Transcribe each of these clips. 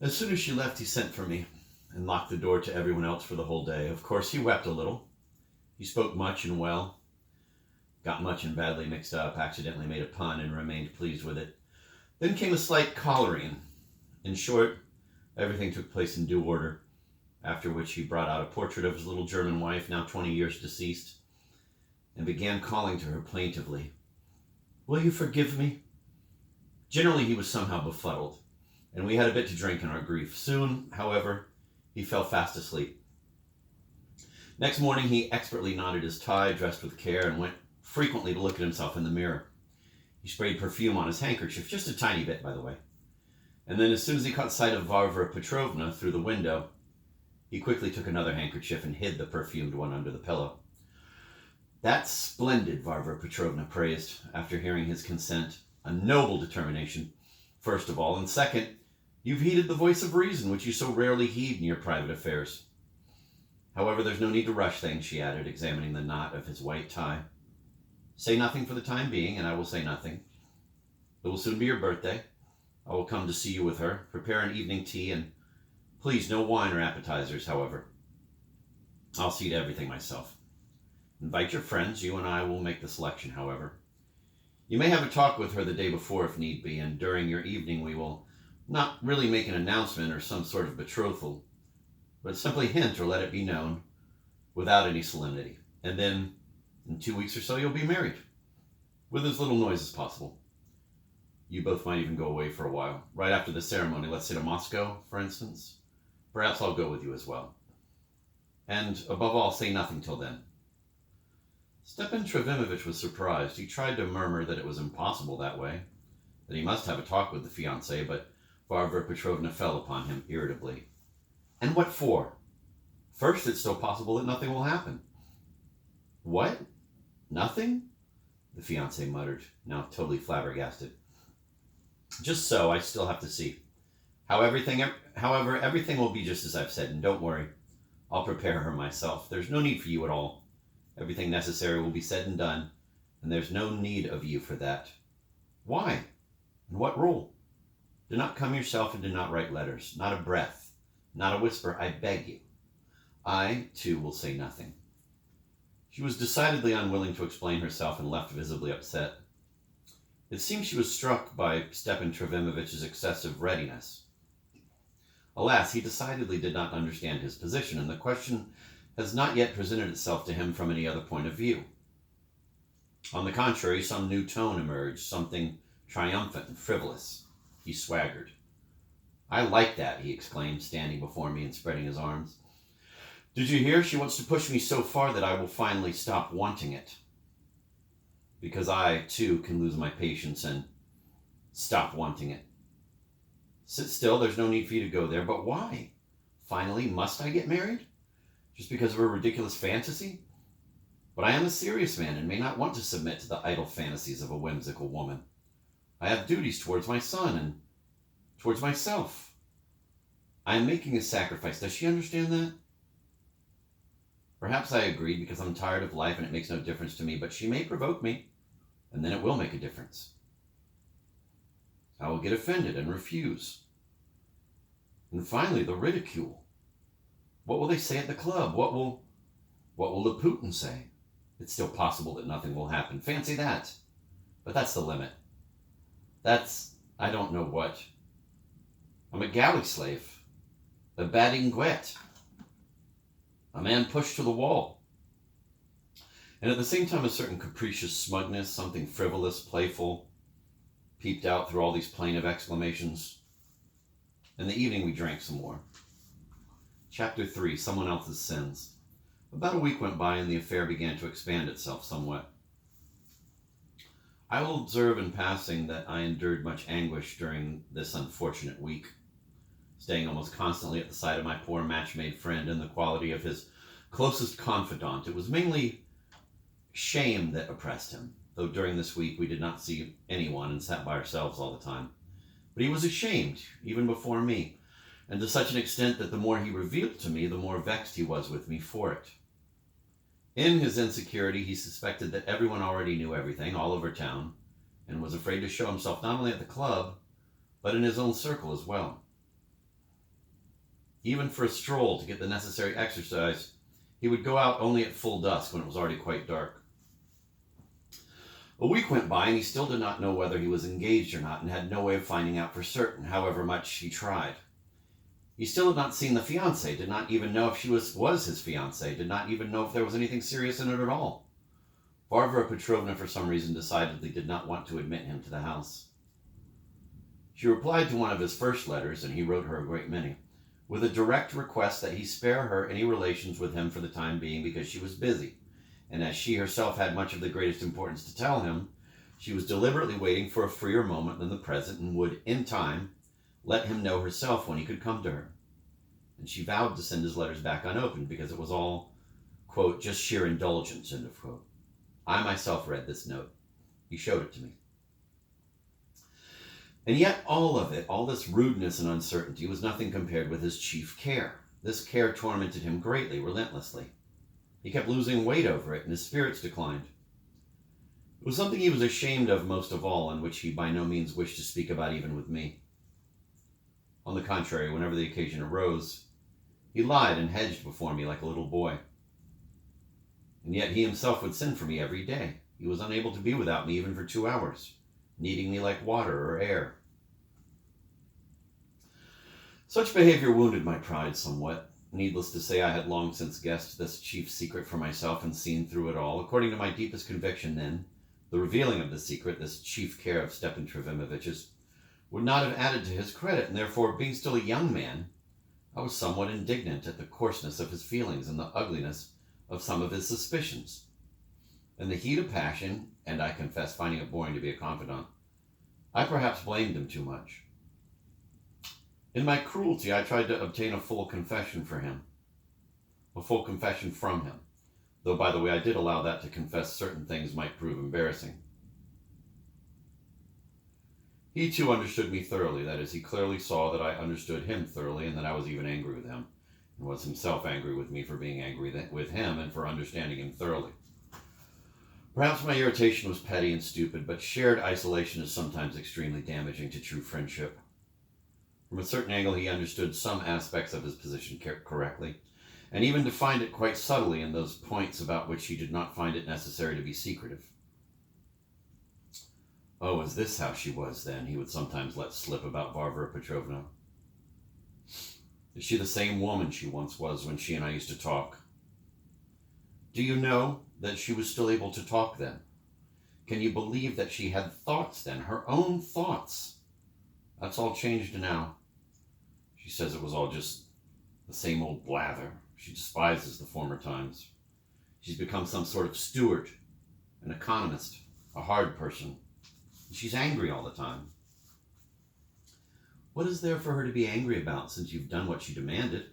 As soon as she left, he sent for me and locked the door to everyone else for the whole day. Of course, he wept a little. He spoke much and well, got much and badly mixed up, accidentally made a pun, and remained pleased with it. Then came a slight collaring. In short, everything took place in due order, after which he brought out a portrait of his little German wife, now 20 years deceased, and began calling to her plaintively, "Will you forgive me?" Generally, he was somehow befuddled, and we had a bit to drink in our grief. Soon, however, he fell fast asleep. Next morning, he expertly knotted his tie, dressed with care, and went frequently to look at himself in the mirror. He sprayed perfume on his handkerchief, just a tiny bit, by the way. And then, as soon as he caught sight of Varvara Petrovna through the window, he quickly took another handkerchief and hid the perfumed one under the pillow. "That's splendid," Varvara Petrovna praised, after hearing his consent. "A noble determination, first of all, and second, you've heeded the voice of reason, which you so rarely heed in your private affairs. However, there's no need to rush things," she added, examining the knot of his white tie. "Say nothing for the time being, and I will say nothing. It will soon be your birthday. I will come to see you with her. Prepare an evening tea, and please no wine or appetizers, however. I'll see to everything myself. Invite your friends. You and I will make the selection, however. You may have a talk with her the day before if need be, and during your evening we will not really make an announcement or some sort of betrothal, but simply hint or let it be known without any solemnity. And then, in 2 weeks or so, you'll be married, with as little noise as possible. You both might even go away for a while. Right after the ceremony, let's say to Moscow, for instance. Perhaps I'll go with you as well. And, above all, say nothing till then." Stepan Trofimovich was surprised. He tried to murmur that it was impossible that way, that he must have a talk with the fiancée, but Varvara Petrovna fell upon him irritably. "And what for? First, it's still possible that nothing will happen." "What? Nothing?" the fiancé muttered, now totally flabbergasted. "Just so. I still have to see. However, everything will be just as I've said, and don't worry. I'll prepare her myself. There's no need for you at all. Everything necessary will be said and done, and there's no need of you for that." "Why? And what rule?" "Do not come yourself, and do not write letters. Not a breath. Not a whisper, I beg you. I, too, will say nothing." She was decidedly unwilling to explain herself and left visibly upset. It seemed she was struck by Stepan Trofimovich's excessive readiness. Alas, he decidedly did not understand his position, and the question has not yet presented itself to him from any other point of view. On the contrary, some new tone emerged, something triumphant and frivolous. He swaggered. "I like that," he exclaimed, standing before me and spreading his arms. "Did you hear? She wants to push me so far that I will finally stop wanting it. Because I, too, can lose my patience and stop wanting it. Sit still, there's no need for you to go there. But why? Finally, must I get married? Just because of a ridiculous fantasy? But I am a serious man and may not want to submit to the idle fantasies of a whimsical woman. I have duties towards my son and towards myself. I am making a sacrifice. Does she understand that?" Perhaps I agreed because I'm tired of life and it makes no difference to me, but she may provoke me, and then it will make a difference. I will get offended and refuse. And finally, the ridicule. What will they say at the club? What will Laputin say? It's still possible that nothing will happen. Fancy that. But that's the limit. That's, I don't know what. I'm a galley slave. A badinguet. A man pushed to the wall. And at the same time, a certain capricious smugness, something frivolous, playful, peeped out through all these plaintive exclamations. In the evening, we drank some more. Chapter 3, Someone Else's Sins. About a week went by, and the affair began to expand itself somewhat. I will observe in passing that I endured much anguish during this unfortunate week, staying almost constantly at the side of my poor match-made friend in the quality of his closest confidant. It was mainly shame that oppressed him, though during this week we did not see anyone and sat by ourselves all the time. But he was ashamed, even before me, and to such an extent that the more he revealed to me, the more vexed he was with me for it. In his insecurity, he suspected that everyone already knew everything all over town, and was afraid to show himself not only at the club, but in his own circle as well. Even for a stroll to get the necessary exercise, he would go out only at full dusk when it was already quite dark. A week went by and he still did not know whether he was engaged or not and had no way of finding out for certain, however much he tried. He still had not seen the fiancée, did not even know if she was his fiancée, did not even know if there was anything serious in it at all. Varvara Petrovna, for some reason, decidedly did not want to admit him to the house. She replied to one of his first letters, and he wrote her a great many, with a direct request that he spare her any relations with him for the time being because she was busy, and as she herself had much of the greatest importance to tell him, she was deliberately waiting for a freer moment than the present and would, in time, let him know herself when he could come to her. And she vowed to send his letters back unopened because it was all, quote, just sheer indulgence, end of quote. I myself read this note. He showed it to me. And yet all of it, all this rudeness and uncertainty, was nothing compared with his chief care. This care tormented him greatly, relentlessly. He kept losing weight over it, and his spirits declined. It was something he was ashamed of most of all, and which he by no means wished to speak about even with me. On the contrary, whenever the occasion arose, he lied and hedged before me like a little boy. And yet he himself would send for me every day. He was unable to be without me even for 2 hours, needing me like water or air. Such behavior wounded my pride somewhat. Needless to say, I had long since guessed this chief secret for myself and seen through it all. According to my deepest conviction then, the revealing of the secret, this chief care of Stepan Trofimovitch's, would not have added to his credit, and therefore, being still a young man, I was somewhat indignant at the coarseness of his feelings and the ugliness of some of his suspicions. In the heat of passion, and I confess finding it boring to be a confidant, I perhaps blamed him too much. In my cruelty, I tried to obtain a full confession from him, though, by the way, I did allow that to confess certain things might prove embarrassing. He too understood me thoroughly, that is, he clearly saw that I understood him thoroughly and that I was even angry with him, and was himself angry with me for being angry with him and for understanding him thoroughly. Perhaps my irritation was petty and stupid, but shared isolation is sometimes extremely damaging to true friendship. From a certain angle, he understood some aspects of his position correctly, and even defined it quite subtly in those points about which he did not find it necessary to be secretive. Oh, is this how she was then? He would sometimes let slip about Varvara Petrovna. Is she the same woman she once was when she and I used to talk? Do you know that she was still able to talk then? Can you believe that she had thoughts then, her own thoughts? That's all changed now. She says it was all just the same old blather. She despises the former times. She's become some sort of steward, an economist, a hard person. She's angry all the time. What is there for her to be angry about since you've done what she demanded?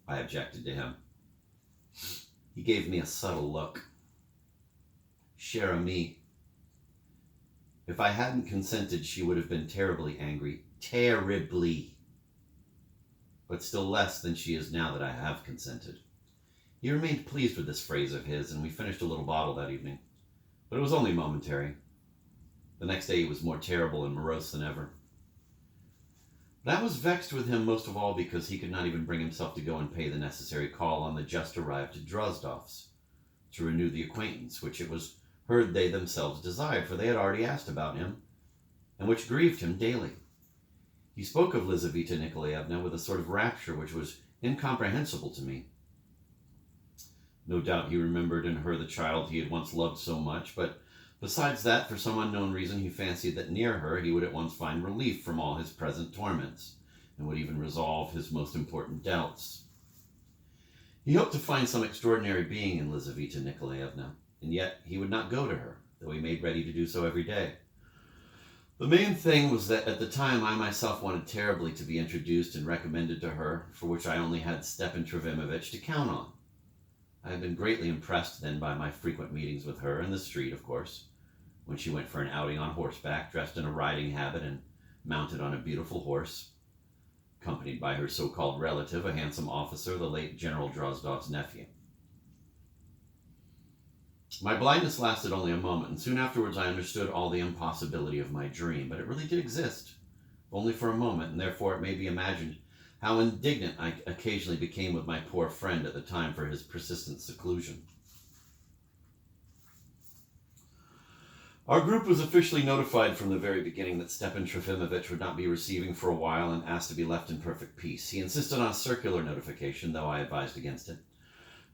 I objected to him. He gave me a subtle look. Cher ami. If I hadn't consented, she would have been terribly angry. Terribly. But still less than she is now that I have consented. He remained pleased with this phrase of his, and we finished a little bottle that evening. But it was only momentary. The next day he was more terrible and morose than ever. But I was vexed with him most of all because he could not even bring himself to go and pay the necessary call on the just arrived Drozdovs to renew the acquaintance, which it was heard they themselves desired, for they had already asked about him, and which grieved him daily. He spoke of Lizaveta Nikolaevna with a sort of rapture which was incomprehensible to me. No doubt he remembered in her the child he had once loved so much, but besides that, for some unknown reason, he fancied that near her he would at once find relief from all his present torments, and would even resolve his most important doubts. He hoped to find some extraordinary being in Lizaveta Nikolaevna, and yet he would not go to her, though he made ready to do so every day. The main thing was that at the time I myself wanted terribly to be introduced and recommended to her, for which I only had Stepan Trofimovitch to count on. I had been greatly impressed then by my frequent meetings with her, in the street, of course, when she went for an outing on horseback, dressed in a riding habit and mounted on a beautiful horse, accompanied by her so-called relative, a handsome officer, the late General Drozdov's nephew. My blindness lasted only a moment, and soon afterwards I understood all the impossibility of my dream, but it really did exist, only for a moment, and therefore it may be imagined how indignant I occasionally became with my poor friend at the time for his persistent seclusion. Our group was officially notified from the very beginning that Stepan Trofimovich would not be receiving for a while and asked to be left in perfect peace. He insisted on a circular notification, though I advised against it.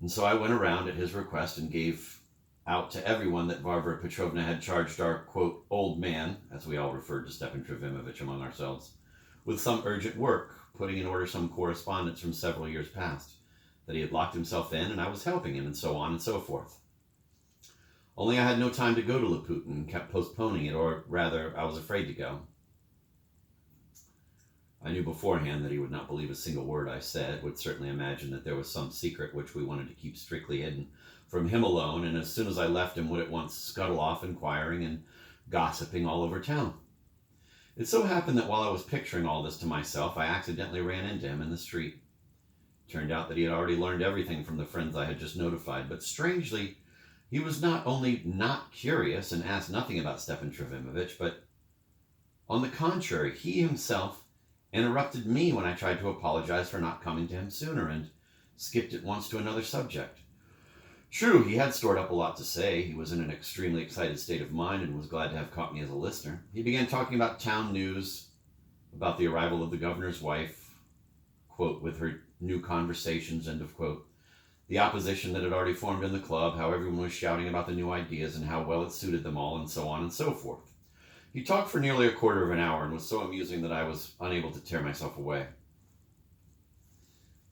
And so I went around at his request and gave out to everyone that Varvara Petrovna had charged our, quote, old man, as we all referred to Stepan Trofimovich among ourselves, with some urgent work, putting in order some correspondence from several years past, that he had locked himself in and I was helping him, and so on and so forth. Only I had no time to go to Laputin and kept postponing it, or rather, I was afraid to go. I knew beforehand that he would not believe a single word I said, would certainly imagine that there was some secret which we wanted to keep strictly hidden from him alone, and as soon as I left him would at once scuttle off inquiring and gossiping all over town. It so happened that while I was picturing all this to myself, I accidentally ran into him in the street. It turned out that he had already learned everything from the friends I had just notified, but strangely, he was not only not curious and asked nothing about Stepan Trofimovich, but on the contrary, he himself interrupted me when I tried to apologize for not coming to him sooner and skipped at once to another subject. True, he had stored up a lot to say. He was in an extremely excited state of mind and was glad to have caught me as a listener. He began talking about town news, about the arrival of the governor's wife, quote, with her new conversations, end of quote, the opposition that had already formed in the club, how everyone was shouting about the new ideas and how well it suited them all, and so on and so forth. He talked for nearly a quarter of an hour and was so amusing that I was unable to tear myself away.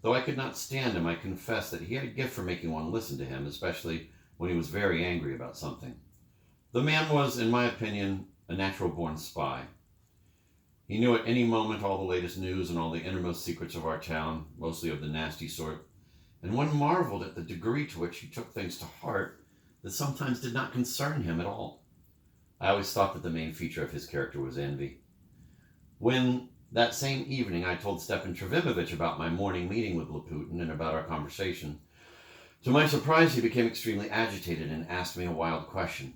Though I could not stand him, I confess that he had a gift for making one listen to him, especially when he was very angry about something. The man was, in my opinion, a natural-born spy. He knew at any moment all the latest news and all the innermost secrets of our town, mostly of the nasty sort, and one marveled at the degree to which he took things to heart that sometimes did not concern him at all. I always thought that the main feature of his character was envy. When that same evening I told Stepan Trofimovich about my morning meeting with Laputin and about our conversation, to my surprise he became extremely agitated and asked me a wild question.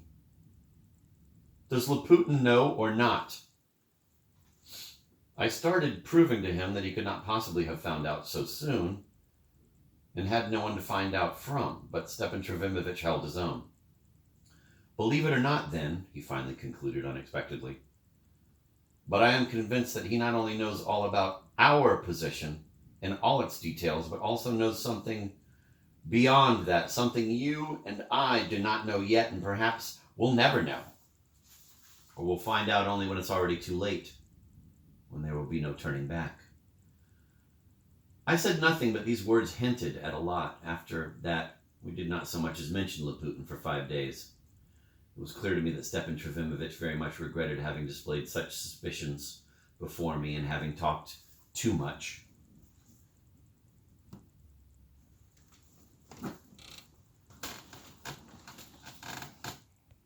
Does Laputin know or not? I started proving to him that he could not possibly have found out so soon, and had no one to find out from, but Stepan Trofimovich held his own. Believe it or not, then, he finally concluded unexpectedly, but I am convinced that he not only knows all about our position in all its details, but also knows something beyond that, something you and I do not know yet, and perhaps will never know, or will find out only when it's already too late, when there will be no turning back. I said nothing, but these words hinted at a lot. After that, we did not so much as mention Laputin for 5 days. It was clear to me that Stepan Trofimovich very much regretted having displayed such suspicions before me and having talked too much.